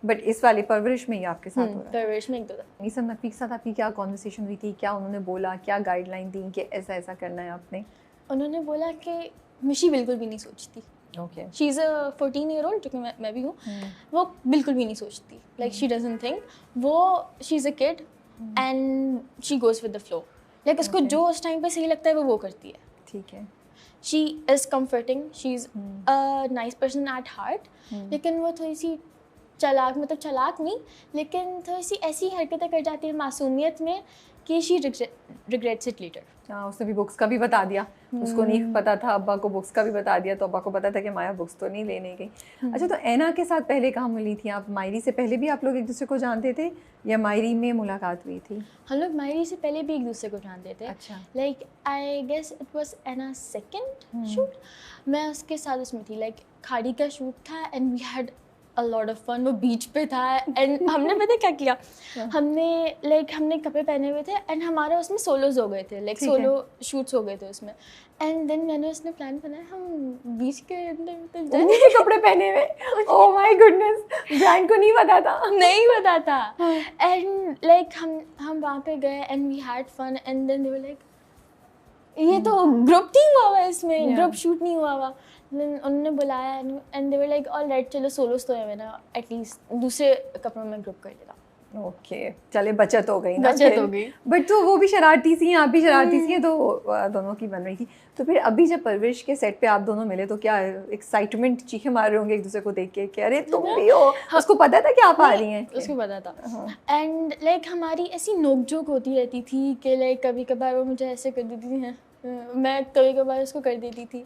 But इस वाली परवरिश में ही आपके साथ हो रहा है? परवरिश में 1-2 नीसम नकवी के साथ आपकी क्या कॉन्वर्सेशन हुई थी, क्या उन्होंने बोला, क्या गाइडलाइन दी कि ऐसा ऐसा करना है आपने? उन्होंने बोला कि मिशी बिल्कुल भी नहीं सोचती। Okay. She is a 14 year old, जो कि मैं भी हूँ। वो बिल्कुल भी नहीं सोचती, लाइक शी डजंट थिंक, वो she is a kid and she goes with the flow. Like उसको जो उस टाइम पे सही लगता है वो करती है। ठीक है। She is comforting, she is a nice person at heart, लेकिन वो थोड़ी सी चालाक, मतलब चालाक नहीं, लेकिन थोड़ी सी ऐसी हरकतें कर जाती है मासूमियत में कि शी रिग्रेट्स इट लेटर। हाँ, उसने भी बुक्स का भी बता दिया, उसको नहीं पता था, अब्बा को बुक्स का भी बता दिया, तो अब्बा को पता था कि माया बुक्स तो नहीं लेने गई। अच्छा, तो ऐना के साथ पहले कहाँ मिली थी आप? मायरी से पहले भी आप लोग एक दूसरे को जानते थे या मायरी में मुलाकात हुई थी? हम लोग मायरी से पहले भी एक दूसरे को जानते थे। अच्छा। Like I guess it was Anna second shoot, मैं उसके साथ उसमें थी। लाइक खाड़ी का शूट था and we had a lot of fun. वो बीच पे था एंड हमने पता क्या किया, हमने कपड़े पहने हुए थे एंड हमारा उसमें सोलोज हो गए थे, लाइक सोलो शूट्स हो गए थे उसमें। एंड देन मैंने उसने प्लान बनाया हम बीच के अंदर उन्हीं के कपड़े पहने हुए। ओह माय गुडनेस, ब्रांड को नहीं पता था? नहीं पता था। एंड लाइक हम वहाँ पे गए and we had fun and then they were like ये तो ग्रुप टीम हुआ हुआ है इसमें, ग्रुप शूट नहीं हुआ हुआ। उन्होंने बुलाया and they were like all right, चलो सोलोस तो है मेरा, एटलीस्ट दूसरे कपड़ों में ग्रुप कर लेगा। ओके, चले बचत हो गई ना, बचत हो गई। बट तो वो भी शरारती सी हैं, आप भी शरारती सी हैं, तो दोनों की बन रही थी। तो फिर अभी जब परवरिश के सेट पे आप दोनों मिले तो क्या एक्साइटमेंट, चीखे मार रहे होंगे एक दूसरे को देख के, अरे तुम भी हो? उसको पता था कि आप आ रही हैं? उसको पता था। एंड लाइक हमारी ऐसी नोकझोंक होती रहती थी कि लाइक कभी कभार वो मुझे ऐसे कर देती थी, मैं कभी कभार उसको कर देती थी।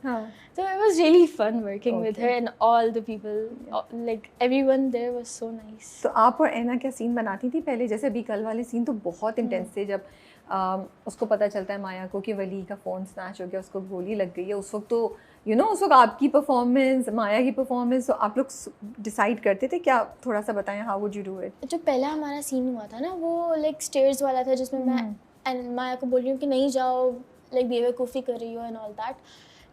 So it was really fun working with her and all the people, like everyone there was so nice. तो आप और ऐना क्या सीन बनाती थी पहले? जैसे अभी कल वाले सीन तो बहुत इंटेंस थे, जब उसको पता चलता है माया को कि वली का फ़ोन स्नैच हो गया, उसको गोली लग गई है। उस वक्त तो उस वक्त आपकी परफॉर्मेंस, माया की परफॉर्मेंस, तो आप लोग डिसाइड करते थे क्या? थोड़ा सा बताएं, how would you do it? जो पहला हमारा सीन हुआ था ना, वो लाइक स्टेयर्स वाला था, जिसमें मैं एंड माया को बोल रही हूँ कि नहीं जाओ, लाइक बेवकूफ़ी कर रही हो एंड ऑल दैट।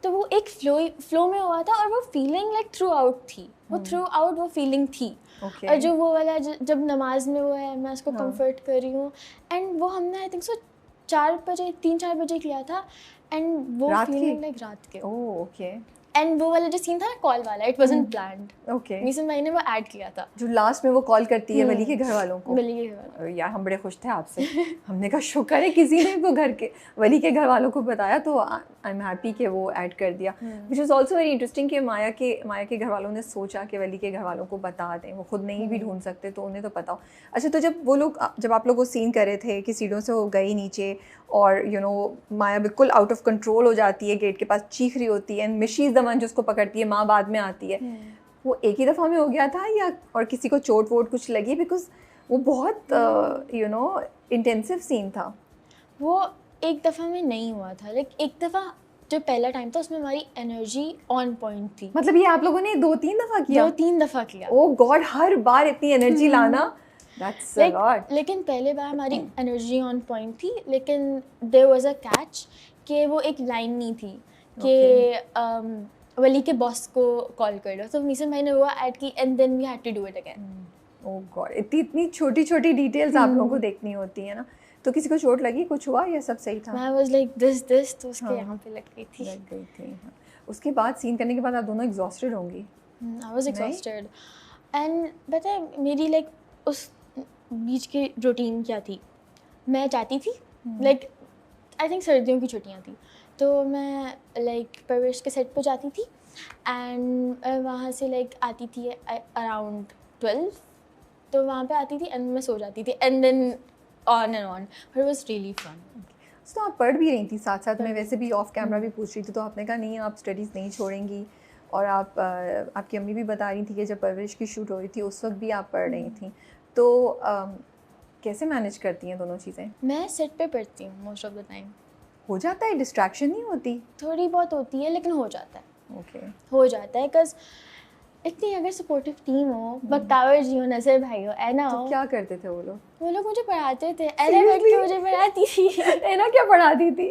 तो वो एक फ्लो में हुआ था और वो फीलिंग लाइक थ्रू आउट थी, वो फीलिंग थी। और जो वो वाला जब नमाज में वो है, मैं उसको कंफर्ट कर रही हूँ एंड वो हमने आई थिंक सो 3-4 बजे किया था एंड वो फीलिंग लाइक रात के। Oh okay. एंड वो वाला जो सीन था ना कॉल वाला, it wasn't planned. Okay. Neesham भाई ने वो ऐड किया था, जो लास्ट में वो कॉल करती है वली के घर वालों को। वली के घर वालों। यार हम बड़े खुश थे आपसे। हमने कहा शुक्र है किसी ने वो घर के वली के घर वालों को बताया, तो आई एम हैप्पी कि वो ऐड कर दिया। Which is also very interesting कि माया के घर वालों ने सोचा कि वली के घर वालों को बता दें, वो खुद नहीं भी ढूंढ सकते तो उन्हें तो पता हो। अच्छा, तो जब आप लोग वो सीन कर रहे थे कि सीढ़ियों से वो गई नीचे और माया बिल्कुल आउट ऑफ कंट्रोल हो जाती है, गेट के पास चीख रही होती है एंड मिशी इज़ द वन जो उसको पकड़ती है, माँ बाद में आती है, वो एक ही दफ़ा में हो गया था या और किसी को चोट वोट कुछ लगी? बिकॉज वो बहुत इंटेंसिव सीन था। वो एक दफ़ा में नहीं हुआ था, लाइक एक दफ़ा जो पहला टाइम था उसमें हमारी एनर्जी ऑन पॉइंट थी। मतलब ये आप लोगों ने 2-3 दफ़ा किया? 2-3 दफ़ा किया। ओह गॉड, हर बार इतनी एनर्जी लाना, दैट्स अ लॉट। लेकिन पहले बार हमारी एनर्जी ऑन पॉइंट थी, लेकिन देयर वाज अ कैच कि वो एक लाइन नहीं थी कि वली के बॉस को कॉल कर लो, तो नीसम भाई ने वो ऐड की and then we had to do it again. Oh God, इतनी छोटी छोटी डिटेल्स आप लोगों को देखनी होती है ना। तो किसी को चोट लगी, कुछ हुआ या सब सही था? मैं वाज लाइक दिस तो उसके यहाँ पे लग गई थी। हाँ। उसके बाद सीन करने के बाद आप दोनों एग्जॉस्टेड होंगी? आई वाज एग्जॉस्टेड एंड पता है मेरी लाइक उस बीच की रूटीन क्या थी, मैं चाहती थी लाइक आई थिंक सर्दियों की छुट्टियाँ थी, तो मैं लाइक परवरिश के सेट पे जाती थी एंड वहाँ से लाइक आती थी अराउंड 12, तो वहाँ पे आती थी एंड मैं सो जाती थी and then on and on, but it was really fun. तो आप पढ़ भी रही थी साथ साथ? मैं वैसे भी ऑफ कैमरा भी पूछ रही थी, तो आपने कहा नहीं आप स्टडीज़ नहीं छोड़ेंगी, और आपकी अम्मी भी बता रही थी कि जब परवरिश की शूट हो रही थी उस वक्त भी आप पढ़ रही थी, तो कैसे मैनेज करती हैं दोनों चीज़ें? मैं सेट पे पढ़ती हूँ मोस्ट ऑफ द टाइम। हो जाता है? डिस्ट्रैक्शन नहीं होती? थोड़ी बहुत होती है लेकिन हो जाता है। ओके। हो जाता है बिकॉज इतनी अगर सपोर्टिव टीम हो, बख्तावर जी हो, नज़र भाई हो, ऐना हो। तो क्या करते थे वो लोग? वो लोग मुझे पढ़ाते थे, ऐना बैठ के मुझे पढ़ाती थी। ऐना क्या पढ़ाती थी?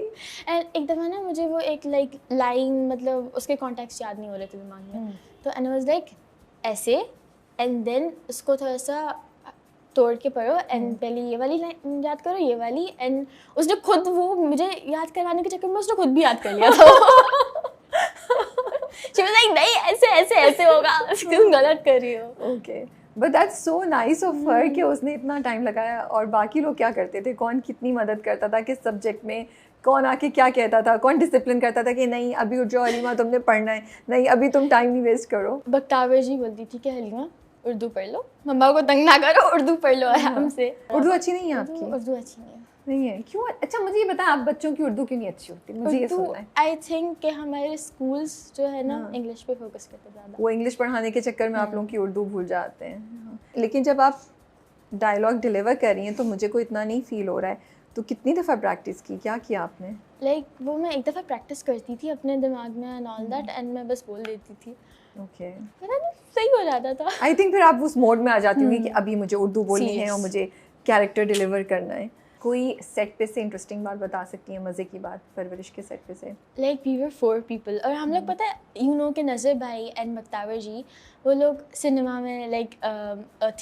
एंड एक दफ़ा ना मुझे वो एक लाइक लाइन, मतलब उसके कॉन्टेक्स्ट याद नहीं हो रहे थे दिमाग में, तो ऐना वाज लाइक ऐसे एंड देन उसको थोड़ा सा तोड़ के पढ़ो एंड पहले ये वाली लाइन याद करो, ये वाली, एंड उसने खुद वो मुझे याद करवाने के चक्कर में उसने खुद भी याद कर लिया था। She was like, नहीं ऐसे ऐसे ऐसे होगा, तुम गलत कर रही हो। Okay, but that's so nice of her कि उसने इतना टाइम लगाया। और बाकी लोग क्या करते थे, कौन कितनी मदद करता था किस सब्जेक्ट में, कौन आके क्या कहता था, कौन डिसिप्लिन करता था कि नहीं अभी उठ जाओ हलीमा तुमने पढ़ना है, नहीं अभी तुम टाइम नहीं वेस्ट करो। बख्तावर जी बोलती थी कि हलीमा उर्दू पढ़ लो, मम्मा को तंग ना करो, उर्दू पढ़ लो आराम से। उर्दू अच्छी नहीं है आपकी? उर्दू अच्छी नहीं है। नहीं है, क्यों? अच्छा मुझे ये बताएं, आप बच्चों की उर्दू क्यों नहीं अच्छी होती? मुझे ये सुनना है। आई थिंक कि हमारे स्कूल्स जो है ना इंग्लिश पे फोकस करते ज़्यादा, वो इंग्लिश पढ़ाने के चक्कर में आप लोगों की उर्दू भूल जाते हैं। लेकिन जब आप डायलॉग डिलीवर कर रही हैं तो मुझे कोई इतना नहीं फील हो रहा है, तो कितनी दफ़ा प्रैक्टिस की, क्या किया आपने? लाइक वो मैं एक दफ़ा प्रैक्टिस करती थी अपने दिमाग में एंड ऑल दैट, एंड मैं बस बोल देती थी। ओके, पता नहीं सही हो जाता था। आई थिंक फिर आप उस मोड में आ जाती होंगी कि अभी मुझे उर्दू बोलनी है और मुझे कैरेक्टर डिलीवर करना है। कोई सेट पे से इंटरेस्टिंग बात बता सकती हैं, मज़े की बात परवरिश के सेट पे से? लाइक वी वर 4 पीपल और हम लोग पता है यू नो कि नज़र भाई एंड बख्तावर जी वो लोग सिनेमा में लाइक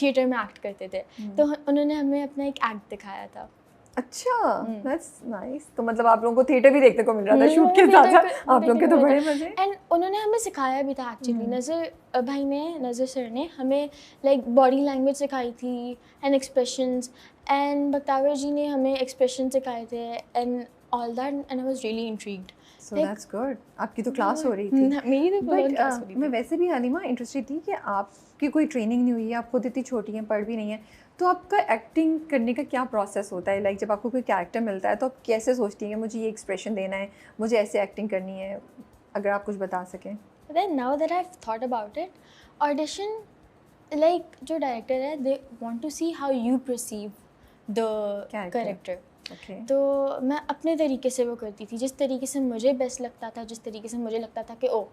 थिएटर में एक्ट करते थे, तो उन्होंने हमें अपना एक एक्ट दिखाया था। अच्छा, दैट्स नाइस। तो मतलब आप लोगों को थिएटर भी देखने को मिल रहा था शूट के साथ साथ, आप लोग के तो बड़े मजे। एंड उन्होंने हमें सिखाया भी था एक्चुअली। नज़र भाई ने, नज़र सर ने हमें लाइक बॉडी लैंग्वेज सिखाई थी एंड एक्सप्रेशंस, एंड बख्तावर जी ने हमें एक्सप्रेशन सिखाए थे and all that, and I was really intrigued. So that's good. आपकी तो क्लास हो रही थी? मेरी तो फुल क्लास हो रही थी। मैं वैसे भी हलीमा इंटरेस्टेड थी कि आपकी कोई ट्रेनिंग नहीं हुई है, आप खुद इतनी छोटी हैं, पढ़ भी नहीं है, तो आपका एक्टिंग करने का क्या प्रोसेस होता है? लाइक जब आपको कोई कैरेक्टर मिलता है तो आप कैसे सोचती हैं कि मुझे ये एक्सप्रेशन देना है, मुझे ऐसे एक्टिंग करनी है? अगर आप कुछ बता सकें। Then now that I've thought about it, audition, like जो डायरेक्टर है they want to see how you perceive the character. Okay. तो मैं अपने तरीके से वो करती थी, जिस तरीके से मुझे बेस्ट लगता था, जिस तरीके से मुझे लगता था कि ओ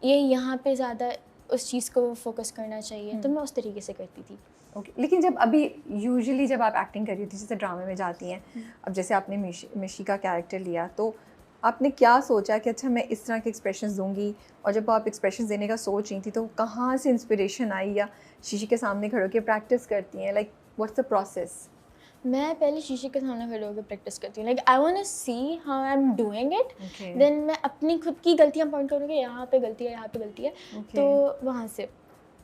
ये यहाँ पे ज़्यादा उस चीज़ को फोकस करना चाहिए, तो मैं उस तरीके से करती थी। ओके, लेकिन जब अभी यूजुअली जब आप एक्टिंग कर रही थी, जैसे ड्रामे में जाती हैं, अब जैसे आपने मिशी का कैरेक्टर लिया, तो आपने क्या सोचा कि अच्छा मैं इस तरह के एक्सप्रेशंस दूंगी? और जब आप एक्सप्रेशंस देने का सोच रही थी तो कहाँ से इंस्पिरेशन आई, या शीशे के सामने खड़े होकर प्रैक्टिस करती हैं? Like what's the process? मैं पहले शीशे के सामने खड़े होकर प्रैक्टिस करती हूँ। Like I want to see how I am doing it, then मैं अपनी खुद की गलतियाँ पॉइंट करूँगी, यहाँ पे गलती है, यहाँ पे गलती है, तो वहाँ से।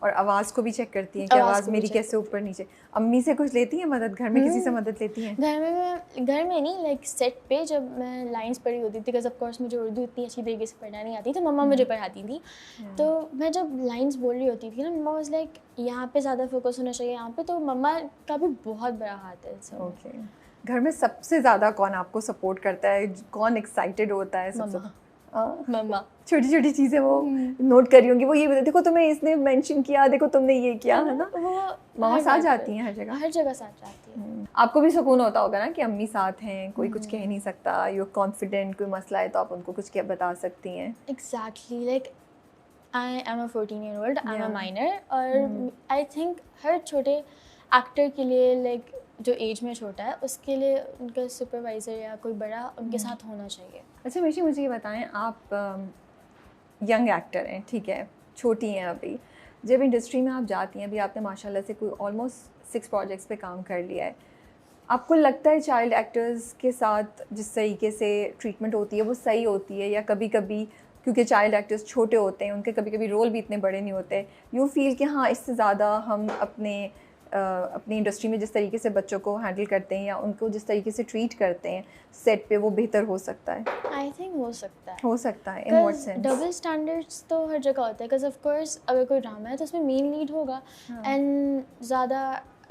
और आवाज़ को भी चेक करती हैं कि आवाज़ मेरी कैसे ऊपर नीचे? अम्मी से कुछ लेती हैं मदद? घर में किसी से मदद लेती हैं? घर में नहीं, लाइक सेट पे जब मैं लाइंस पढ़ी होती थी, बिकॉज ऑफ कोर्स मुझे उर्दू इतनी अच्छी तरीके से पढ़ना नहीं आती, तो मम्मा मुझे पढ़ाती थी। तो मैं जब लाइंस बोल रही होती थी ना, मम्मा वाज लाइक यहाँ पे ज़्यादा फोकस होना चाहिए यहाँ पे, तो मम्मा का भी बहुत बड़ा हाथ है। ओके, घर में सबसे ज़्यादा कौन आपको सपोर्ट करता है, कौन एक्साइटेड होता है सबसे? मम्मा। छोटी छोटी चीज़ें वो नोट करी होंगी, वो ये बता देखो तुम्हें इसने मेंशन किया, देखो तुमने ये किया, है ना? वो मामा साथ जाती हैं हर जगह? हर जगह साथ जाती है। आपको भी सुकून होता होगा ना कि अम्मी साथ हैं, कोई कुछ कह नहीं सकता, यू कॉन्फिडेंट, कोई मसला है तो आप उनको कुछ क्या बता सकती हैं? Exactly, like I am a 14-year-old, I am a minor, और आई थिंक हर छोटे एक्टर के लिए लाइक जो एज में छोटा है उसके लिए उनका सुपरवाइज़र या कोई बड़ा उनके साथ होना चाहिए। अच्छा मिशी, मुझे ये बताएं, आप यंग एक्टर हैं, ठीक है, छोटी हैं अभी, जब इंडस्ट्री में आप जाती हैं, अभी आपने माशाल्लाह से कोई ऑलमोस्ट 6 प्रोजेक्ट्स पे काम कर लिया है, आपको लगता है चाइल्ड एक्टर्स के साथ जिस तरीके से ट्रीटमेंट होती है वो सही होती है, या कभी कभी क्योंकि चाइल्ड एक्टर्स छोटे होते हैं, उनके कभी कभी रोल भी इतने बड़े नहीं होते, यू फील कि हाँ इससे ज़्यादा हम अपनी इंडस्ट्री में जिस तरीके से बच्चों को हैंडल करते हैं या उनको जिस तरीके से ट्रीट करते हैं सेट पे, वो बेहतर हो सकता है? आई थिंक हो सकता है। In what sense? Double standards तो हर जगह होता है, बिकॉज ऑफ कोर्स अगर कोई ड्रामा है तो उसमें मेन लीड होगा एंड ज़्यादा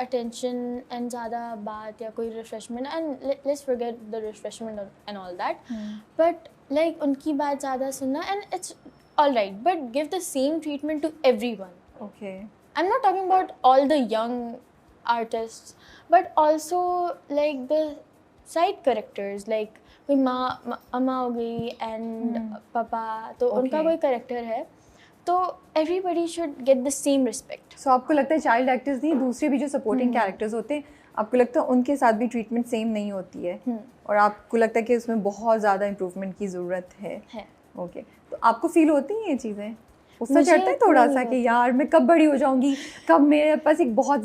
अटेंशन एंड ज़्यादा बात या कोई refreshment, and let's forget the refreshment and all that, but like उनकी बात ज़्यादा सुनना, and it's all right, but give the same treatment to everyone. Okay, I'm not talking about all the young artists, but also like the side characters, like कोई माँ अम्मा हो गई and पापा, तो उनका कोई करेक्टर है, तो everybody should get the same respect. So आपको लगता है चाइल्ड एक्टर्स नहीं, दूसरे भी जो सपोर्टिंग कैरेक्टर्स होते हैं, आपको लगता है उनके साथ भी ट्रीटमेंट सेम नहीं होती है, और आपको लगता है कि उसमें बहुत ज़्यादा इम्प्रूवमेंट की ज़रूरत है? ओके, तो आपको फील होती हैं ये चीज़ें? उससे चढ़ता है थोड़ा सा कि यार मैं कब बड़ी हो जाऊंगी, कब मेरे पास एक बहुत